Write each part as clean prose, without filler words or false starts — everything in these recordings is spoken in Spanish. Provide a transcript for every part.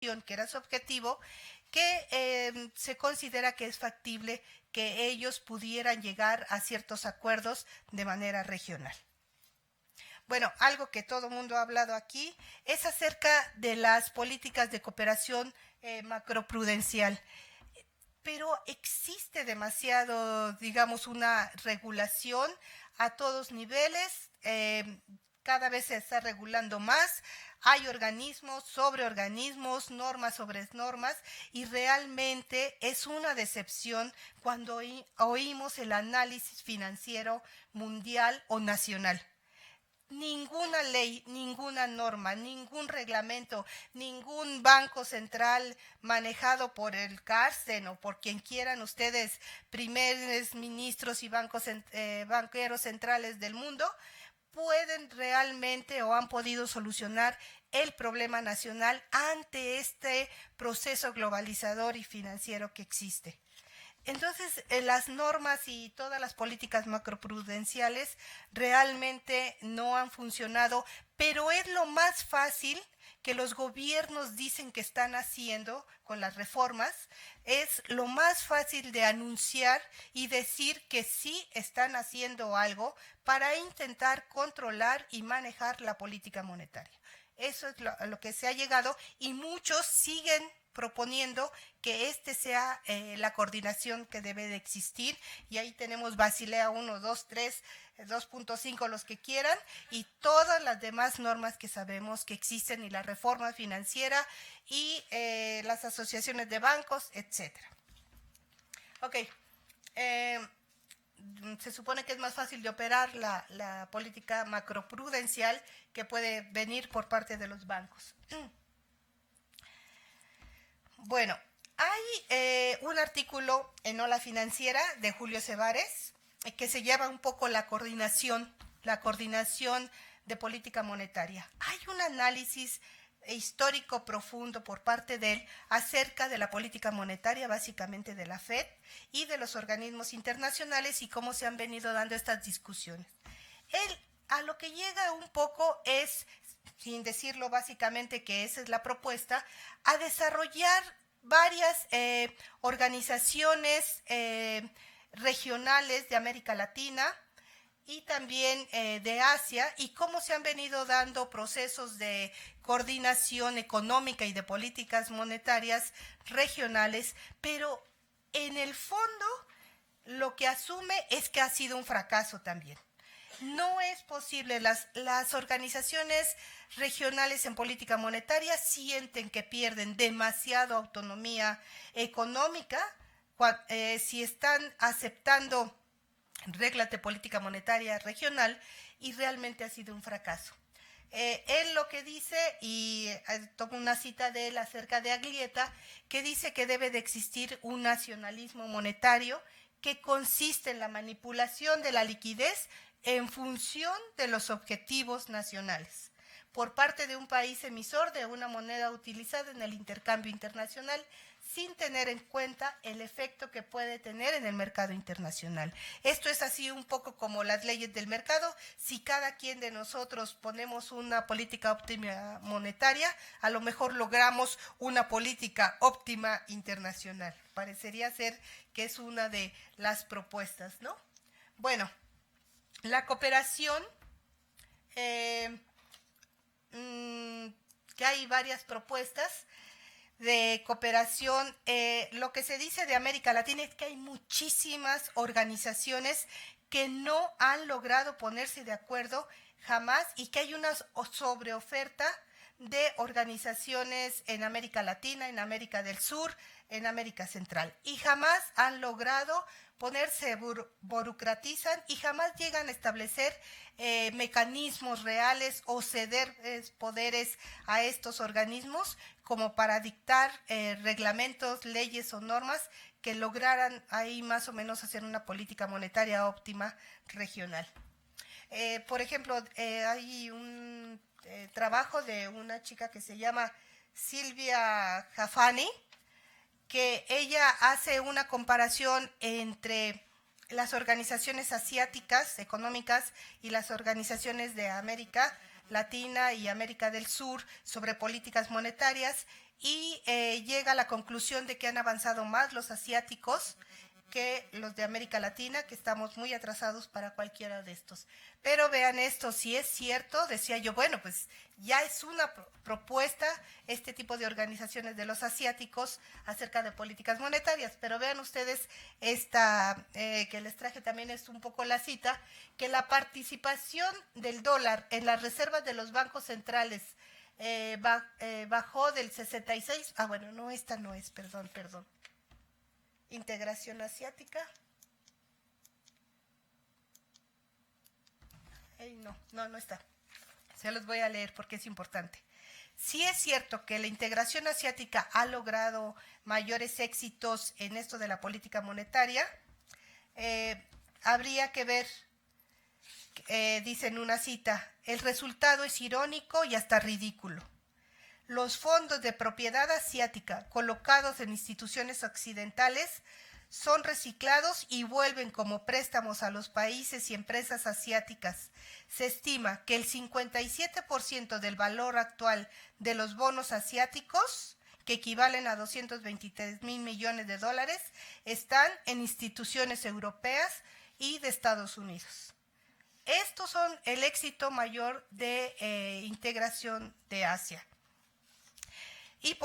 que era su objetivo, que se considera que es factible que ellos pudieran llegar a ciertos acuerdos de manera regional. Bueno, algo que todo el mundo ha hablado aquí es acerca de las políticas de cooperación macroprudencial, pero existe demasiado, digamos, una regulación a todos niveles, cada vez se está regulando más, hay organismos sobre organismos, normas sobre normas, y realmente es una decepción cuando oímos el análisis financiero mundial o nacional. Ninguna ley, ninguna norma, ningún reglamento, ningún banco central manejado por el Carsten o por quien quieran ustedes, primeros ministros y banqueros centrales del mundo, pueden realmente o han podido solucionar el problema nacional ante este proceso globalizador y financiero que existe. Entonces, las normas y todas las políticas macroprudenciales realmente no han funcionado, pero es lo más fácil que los gobiernos dicen que están haciendo con las reformas, es lo más fácil de anunciar y decir que sí están haciendo algo para intentar controlar y manejar la política monetaria. Eso es a lo que se ha llegado y muchos siguen proponiendo que este sea la coordinación que debe de existir, y ahí tenemos Basilea 1, 2, 3, 2.5, los que quieran, y todas las demás normas que sabemos que existen, y la reforma financiera, y las asociaciones de bancos, etcétera. Ok, se supone que es más fácil de operar la política macroprudencial que puede venir por parte de los bancos. Bueno, hay un artículo en Ola Financiera de Julio Cebares que se llama un poco la coordinación de política monetaria. Hay un análisis histórico profundo por parte de él acerca de la política monetaria, básicamente de la FED y de los organismos internacionales y cómo se han venido dando estas discusiones. Él a lo que llega un poco es, sin decirlo básicamente que esa es la propuesta, a desarrollar varias organizaciones regionales de América Latina y también de Asia, y cómo se han venido dando procesos de coordinación económica y de políticas monetarias regionales, pero en el fondo lo que asume es que ha sido un fracaso también. No es posible, las organizaciones regionales en política monetaria sienten que pierden demasiada autonomía económica si están aceptando reglas de política monetaria regional, y realmente ha sido un fracaso. Él lo que dice, y tomo una cita de él acerca de Aglietta, que dice que debe de existir un nacionalismo monetario que consiste en la manipulación de la liquidez en función de los objetivos nacionales por parte de un país emisor de una moneda utilizada en el intercambio internacional, sin tener en cuenta el efecto que puede tener en el mercado internacional. Esto es así un poco como las leyes del mercado. Si cada quien de nosotros ponemos una política óptima monetaria, a lo mejor logramos una política óptima internacional. Parecería ser que es una de las propuestas, ¿no? Bueno, la cooperación, que hay varias propuestas de cooperación. Lo que se dice de América Latina es que hay muchísimas organizaciones que no han logrado ponerse de acuerdo jamás, y que hay una sobreoferta de organizaciones en América Latina, en América del Sur, en América Central, y jamás han logrado ponerse, burocratizan y jamás llegan a establecer mecanismos reales o ceder poderes a estos organismos como para dictar reglamentos, leyes o normas que lograran ahí más o menos hacer una política monetaria óptima regional. Por ejemplo, hay un trabajo de una chica que se llama Silvia Jafani, que ella hace una comparación entre las organizaciones asiáticas económicas y las organizaciones de América Latina y América del Sur sobre políticas monetarias y llega a la conclusión de que han avanzado más los asiáticos que los de América Latina, que estamos muy atrasados para cualquiera de estos. Pero vean esto, si es cierto, decía yo, bueno, pues ya es una propuesta este tipo de organizaciones de los asiáticos acerca de políticas monetarias, pero vean ustedes esta que les traje también es un poco la cita, que la participación del dólar en las reservas de los bancos centrales bajó del 66, bueno, no, esta no es, perdón. Integración asiática. No está. Se los voy a leer porque es importante. Sí es cierto que la integración asiática ha logrado mayores éxitos en esto de la política monetaria. Habría que ver, dice en una cita, el resultado es irónico y hasta ridículo. Los fondos de propiedad asiática colocados en instituciones occidentales son reciclados y vuelven como préstamos a los países y empresas asiáticas. Se estima que el 57% del valor actual de los bonos asiáticos, que equivalen a 223,000 millones de dólares, están en instituciones europeas y de Estados Unidos. Estos son el éxito mayor de integración de Asia. Y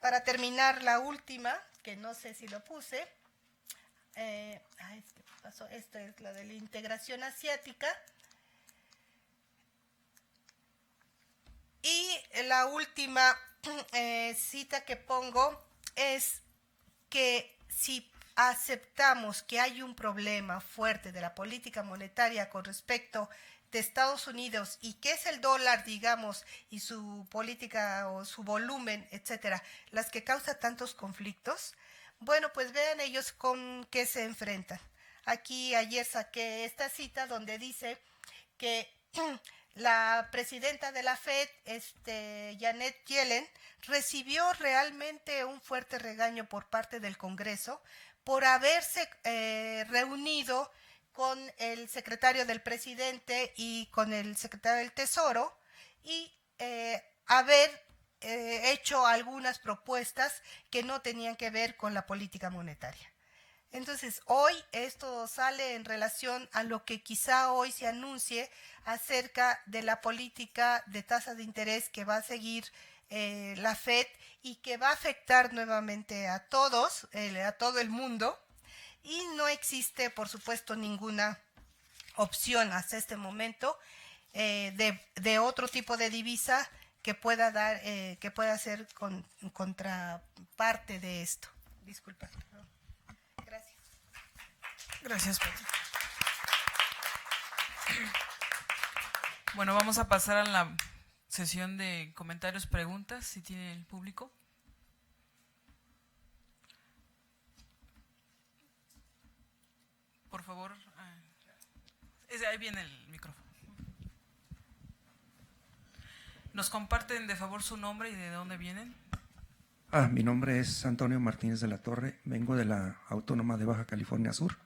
para terminar la última, que no sé si lo puse, esto es lo de la integración asiática. Y la última cita que pongo es que si aceptamos que hay un problema fuerte de la política monetaria con respecto de Estados Unidos y qué es el dólar, digamos, y su política o su volumen, etcétera, las que causan tantos conflictos, bueno, pues vean ellos con qué se enfrentan. Aquí ayer saqué esta cita donde dice que la presidenta de la FED, Janet Yellen, recibió realmente un fuerte regaño por parte del Congreso por haberse reunido con el secretario del presidente y con el secretario del Tesoro y haber hecho algunas propuestas que no tenían que ver con la política monetaria. Entonces, hoy esto sale en relación a lo que quizá hoy se anuncie acerca de la política de tasa de interés que va a seguir la FED y que va a afectar nuevamente a todos, a todo el mundo. Y no existe, por supuesto, ninguna opción hasta este momento de otro tipo de divisa que pueda dar, que pueda ser contraparte de esto. Disculpa. Gracias. Gracias, Pati. Bueno, vamos a pasar a la sesión de comentarios, preguntas, si tiene el público. Por favor, ahí viene el micrófono. ¿Nos comparten de favor su nombre y de dónde vienen? Mi nombre es Antonio Martínez de la Torre, vengo de la Autónoma de Baja California Sur.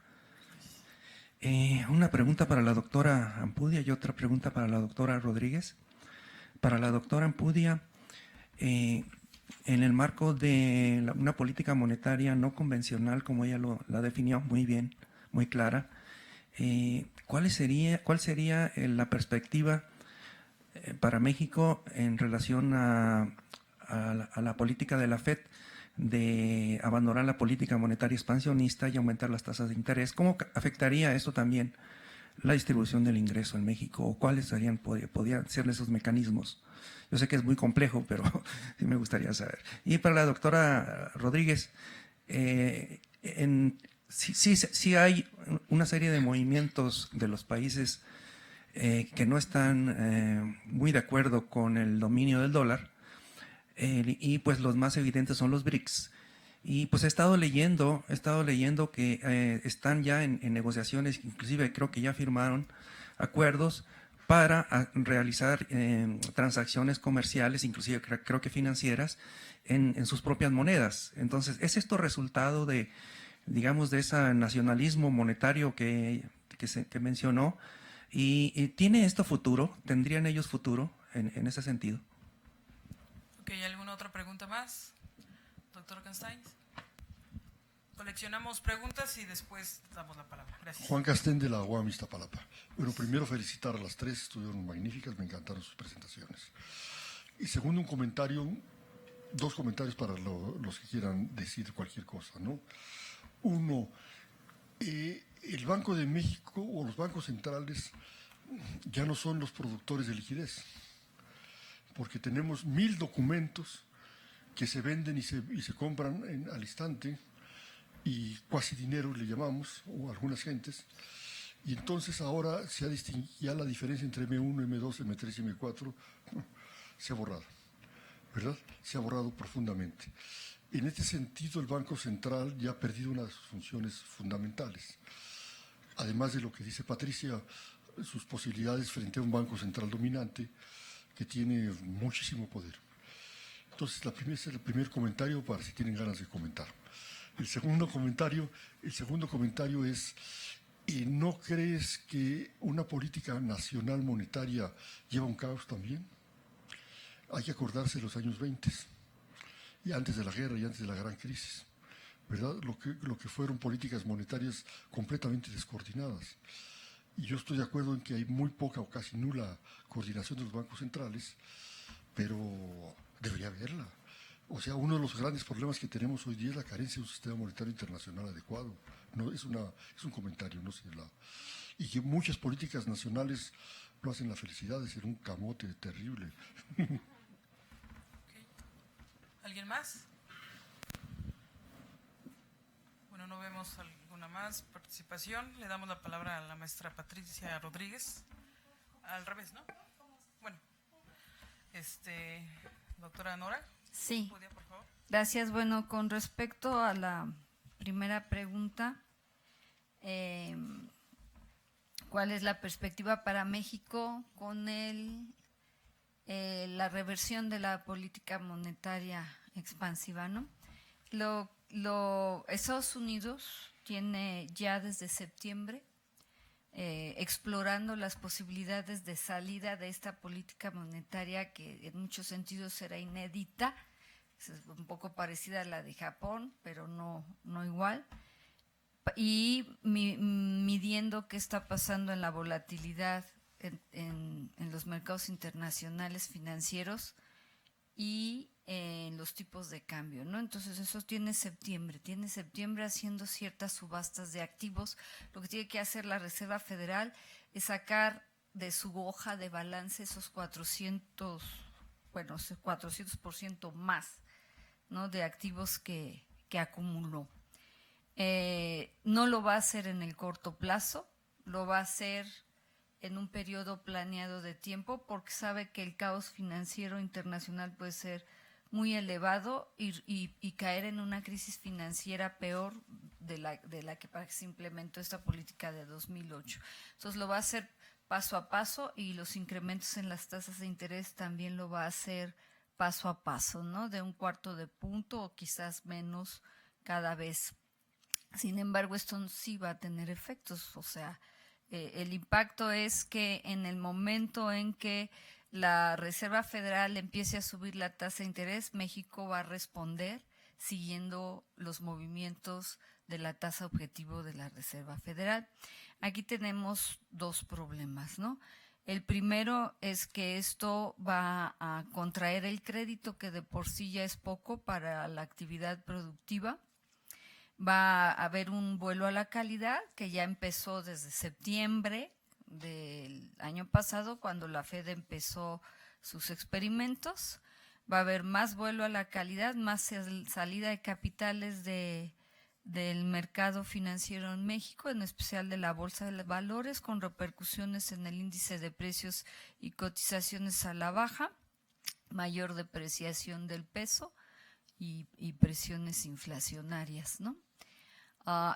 Una pregunta para la doctora Ampudia y otra pregunta para la doctora Rodríguez. Para la doctora Ampudia, en el marco de una política monetaria no convencional, como ella la definió muy bien, muy clara, ¿cuál sería la perspectiva para México en relación a la política de la FED de abandonar la política monetaria expansionista y aumentar las tasas de interés? ¿Cómo afectaría esto también la distribución del ingreso en México? ¿O cuáles podrían ser esos mecanismos? Yo sé que es muy complejo, pero sí me gustaría saber. Y para la doctora Rodríguez, sí hay una serie de movimientos de los países que no están muy de acuerdo con el dominio del dólar, y pues los más evidentes son los BRICS. Y pues he estado leyendo que están ya en negociaciones, inclusive creo que ya firmaron acuerdos para realizar transacciones comerciales, inclusive creo que financieras, en sus propias monedas. Entonces, ¿es esto resultado de, digamos, de ese nacionalismo monetario que mencionó? ¿Y tiene esto futuro? ¿Tendrían ellos futuro en ese sentido? Ok, ¿alguna otra pregunta más? Doctor Castañez. Coleccionamos preguntas y después damos la palabra. Gracias. Juan Castén de la UAM Iztapalapa. Bueno, primero felicitar a las tres, estuvieron magníficas, me encantaron sus presentaciones. Y segundo, un comentario, dos comentarios para los que quieran decir cualquier cosa, ¿no? Uno, el Banco de México o los bancos centrales ya no son los productores de liquidez, porque tenemos 1000 documentos que se venden y se compran al instante, y cuasi dinero le llamamos, o algunas gentes, y entonces ahora se ha distinguido, ya la diferencia entre M1, M2, M3 y M4 se ha borrado, ¿verdad? Se ha borrado profundamente. En este sentido, el Banco Central ya ha perdido una de sus funciones fundamentales. Además de lo que dice Patricia, sus posibilidades frente a un Banco Central dominante que tiene muchísimo poder. Entonces, ese es el primer comentario para si tienen ganas de comentar. El segundo comentario es, ¿no crees que una política nacional monetaria lleva un caos también? Hay que acordarse de los años 20, y antes de la guerra y antes de la gran crisis, ¿verdad? Lo que fueron políticas monetarias completamente descoordinadas. Y yo estoy de acuerdo en que hay muy poca o casi nula coordinación de los bancos centrales, pero debería haberla. O sea, uno de los grandes problemas que tenemos hoy día es la carencia de un sistema monetario internacional adecuado. No, es un comentario, no sé. Y que muchas políticas nacionales no hacen la felicidad de ser un camote terrible. Okay. ¿Alguien más? Bueno, no vemos alguna más participación. Le damos la palabra a la maestra Patricia Rodríguez. Al revés, ¿no? Bueno, doctora Nora. Sí, ¿Podría, por favor? gracias. Bueno, con respecto a la primera pregunta, ¿cuál es la perspectiva para México con la reversión de la política monetaria expansiva, ¿no? Estados Unidos tiene ya desde septiembre explorando las posibilidades de salida de esta política monetaria que en muchos sentidos será inédita, es un poco parecida a la de Japón, pero no igual, y midiendo qué está pasando en la volatilidad en los mercados internacionales financieros y en los tipos de cambio, ¿no? Entonces eso tiene septiembre haciendo ciertas subastas de activos. Lo que tiene que hacer la Reserva Federal es sacar de su hoja de balance esos 400% más, ¿no?, de activos que acumuló. No lo va a hacer en el corto plazo, lo va a hacer en un periodo planeado de tiempo, porque sabe que el caos financiero internacional puede ser muy elevado y caer en una crisis financiera peor de la que se implementó esta política de 2008. Entonces lo va a hacer paso a paso, y los incrementos en las tasas de interés también lo va a hacer paso a paso, ¿no?, de 1/4 de punto o quizás menos cada vez. Sin embargo, esto sí va a tener efectos, o sea, el impacto es que en el momento en que la Reserva Federal empiece a subir la tasa de interés, México va a responder siguiendo los movimientos de la tasa objetivo de la Reserva Federal. Aquí tenemos dos problemas, ¿no? El primero es que esto va a contraer el crédito, que de por sí ya es poco para la actividad productiva. Va a haber un vuelo a la calidad que ya empezó desde septiembre del año pasado, cuando la Fed empezó sus experimentos. Va a haber más vuelo a la calidad, más salida de capitales del mercado financiero en México, en especial de la Bolsa de Valores, con repercusiones en el índice de precios y cotizaciones a la baja, mayor depreciación del peso y presiones inflacionarias, ¿no?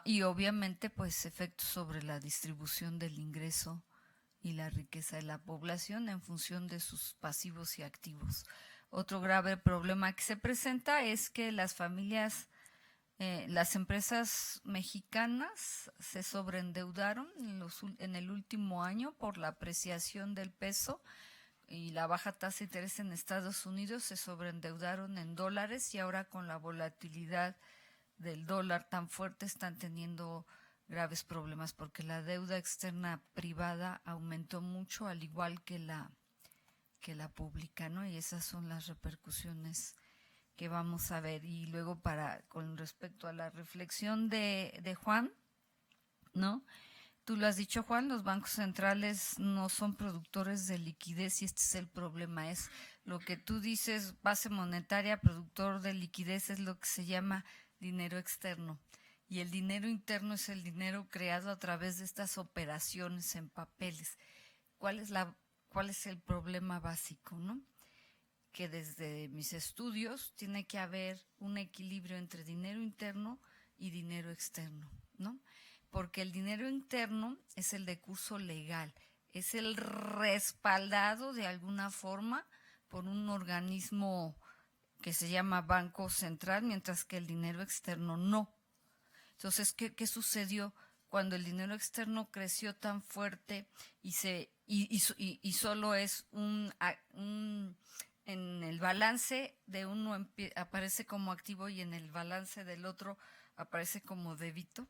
Y obviamente pues efectos sobre la distribución del ingreso y la riqueza de la población en función de sus pasivos y activos. Otro grave problema que se presenta es que las familias Las empresas mexicanas se sobreendeudaron en el último año por la apreciación del peso y la baja tasa de interés en Estados Unidos. Se sobreendeudaron en dólares y ahora con la volatilidad del dólar tan fuerte están teniendo graves problemas porque la deuda externa privada aumentó mucho, al igual que la pública, ¿no? Y esas son las repercusiones que vamos a ver. Y luego con respecto a la reflexión de Juan, ¿no? Tú lo has dicho, Juan, los bancos centrales no son productores de liquidez y este es el problema. Es lo que tú dices, base monetaria, productor de liquidez, es lo que se llama dinero externo. Y el dinero interno es el dinero creado a través de estas operaciones en papeles. ¿Cuál es el problema básico, no? Que desde mis estudios tiene que haber un equilibrio entre dinero interno y dinero externo, ¿no? Porque el dinero interno es el de curso legal, es el respaldado de alguna forma por un organismo que se llama Banco Central, mientras que el dinero externo no. Entonces, ¿qué sucedió cuando el dinero externo creció tan fuerte y solo es en el balance de uno aparece como activo y en el balance del otro aparece como débito?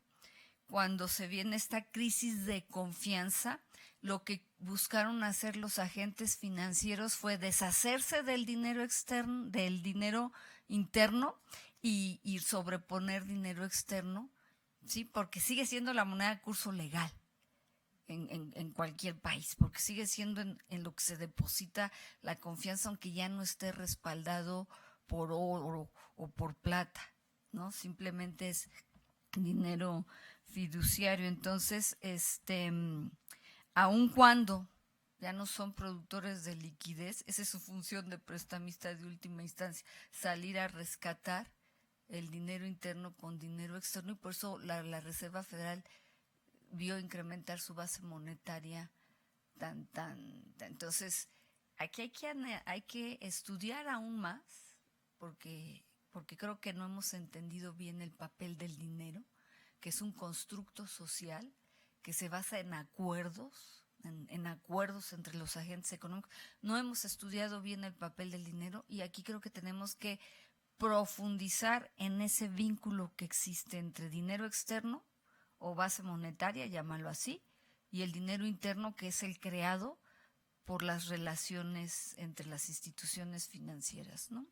Cuando se viene esta crisis de confianza, lo que buscaron hacer los agentes financieros fue deshacerse del dinero externo, del dinero interno y sobreponer dinero externo, ¿sí? Porque sigue siendo la moneda de curso legal en cualquier país, porque sigue siendo en lo que se deposita la confianza, aunque ya no esté respaldado por oro o por plata, ¿no? Simplemente es dinero fiduciario. Entonces, aun cuando ya no son productores de liquidez, esa es su función de prestamista de última instancia, salir a rescatar el dinero interno con dinero externo, y por eso la Reserva Federal vio incrementar su base monetaria entonces aquí hay que estudiar aún más porque creo que no hemos entendido bien el papel del dinero, que es un constructo social que se basa en acuerdos, en acuerdos entre los agentes económicos. No hemos estudiado bien el papel del dinero y aquí creo que tenemos que profundizar en ese vínculo que existe entre dinero externo o base monetaria, llámalo así, y el dinero interno, que es el creado por las relaciones entre las instituciones financieras, ¿no?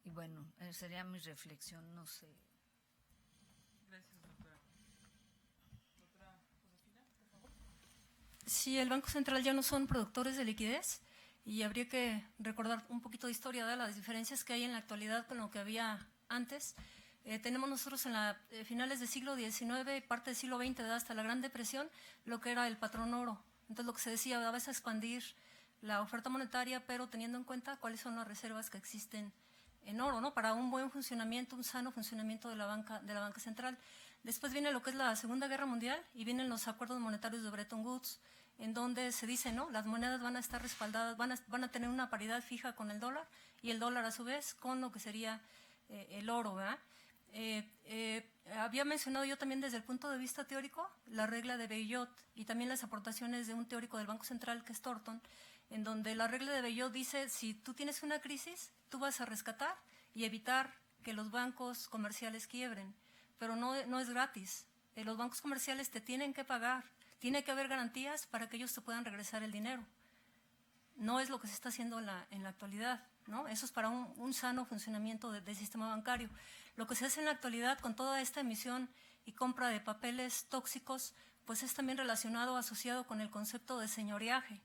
Y bueno, sería mi reflexión, no sé. Gracias, doctora. Doctora Josefina, por favor. Sí, el Banco Central ya no son productores de liquidez y habría que recordar un poquito de historia de las diferencias que hay en la actualidad con lo que había antes. Tenemos nosotros en finales del siglo XIX y parte del siglo XX, hasta la Gran Depresión, lo que era el patrón oro. Entonces lo que se decía, a veces expandir la oferta monetaria, pero teniendo en cuenta cuáles son las reservas que existen en oro, ¿no? Para un buen funcionamiento, un sano funcionamiento de la banca central. Después viene lo que es la Segunda Guerra Mundial y vienen los acuerdos monetarios de Bretton Woods, en donde se dice, ¿no? Las monedas van a estar respaldadas, van a tener una paridad fija con el dólar y el dólar a su vez con lo que sería el oro, ¿verdad? Había mencionado yo también desde el punto de vista teórico la regla de Bayot y también las aportaciones de un teórico del Banco Central que es Thornton, en donde la regla de Bayot dice, si tú tienes una crisis, tú vas a rescatar y evitar que los bancos comerciales quiebren, pero no es gratis. Los bancos comerciales te tienen que pagar, tiene que haber garantías para que ellos te puedan regresar el dinero. No es lo que se está haciendo en la actualidad, ¿no? Eso es para un sano funcionamiento del sistema bancario. Lo que se hace en la actualidad con toda esta emisión y compra de papeles tóxicos, pues es también relacionado, asociado con el concepto de señoreaje,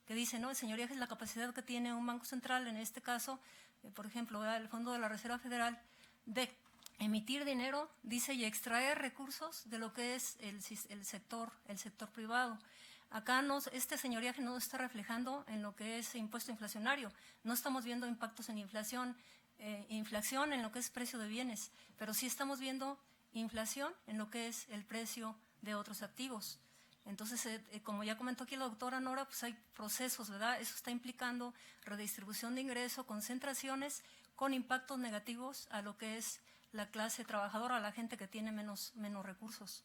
que dice, ¿no? El señoreaje es la capacidad que tiene un banco central, en este caso, por ejemplo, el Fondo de la Reserva Federal, de emitir dinero, dice, y extraer recursos de lo que es el sector privado. Acá este señoreaje no está reflejando en lo que es impuesto inflacionario. No estamos viendo impactos en inflación en lo que es precio de bienes, pero sí estamos viendo inflación en lo que es el precio de otros activos. Entonces, como ya comentó aquí la doctora Nora, pues hay procesos, ¿verdad? Eso está implicando redistribución de ingreso, concentraciones con impactos negativos a lo que es la clase trabajadora, la gente que tiene menos recursos.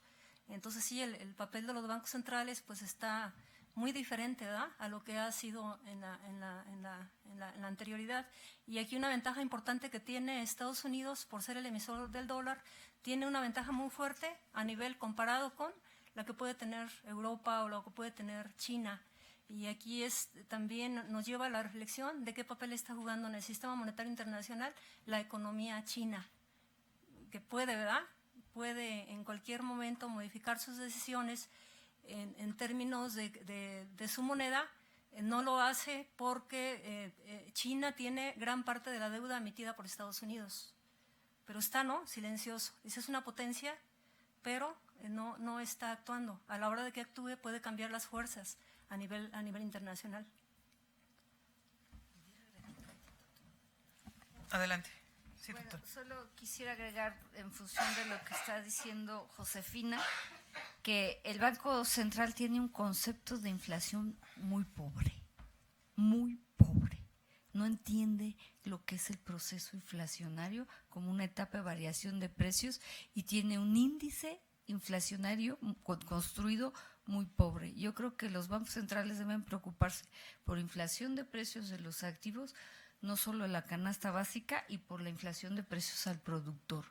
Entonces sí, el papel de los bancos centrales pues está muy diferente, ¿verdad?, a lo que ha sido en la anterioridad. Y aquí una ventaja importante que tiene Estados Unidos, por ser el emisor del dólar, tiene una ventaja muy fuerte a nivel comparado con la que puede tener Europa o lo que puede tener China. Y aquí también nos lleva a la reflexión de qué papel está jugando en el sistema monetario internacional la economía china, que puede, ¿verdad?, puede en cualquier momento modificar sus decisiones en términos de su moneda. No lo hace porque China tiene gran parte de la deuda emitida por Estados Unidos, pero está, ¿no?, silencioso. Esa es una potencia, pero no está actuando. A la hora de que actúe puede cambiar las fuerzas a nivel internacional. Adelante. Sí, Bueno, doctor. solo quisiera agregar, en función de lo que está diciendo Josefina, que el Banco Central tiene un concepto de inflación muy pobre, muy pobre. No entiende lo que es el proceso inflacionario como una etapa de variación de precios y tiene un índice inflacionario construido muy pobre. Yo creo que los bancos centrales deben preocuparse por inflación de precios de los activos, no solo en la canasta básica, y por la inflación de precios al productor,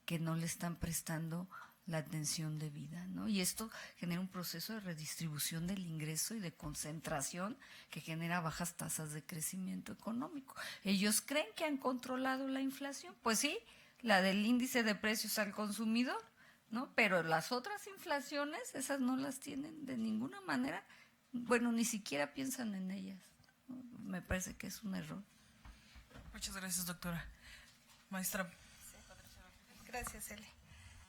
que no le están prestando la atención debida, ¿no? Y esto genera un proceso de redistribución del ingreso y de concentración que genera bajas tasas de crecimiento económico. Ellos creen que han controlado la inflación, pues sí, la del índice de precios al consumidor, ¿no? Pero las otras inflaciones, esas no las tienen de ninguna manera, bueno, ni siquiera piensan en ellas, ¿no? Me parece que es un error. Muchas gracias, doctora. Maestra. Gracias, Eli.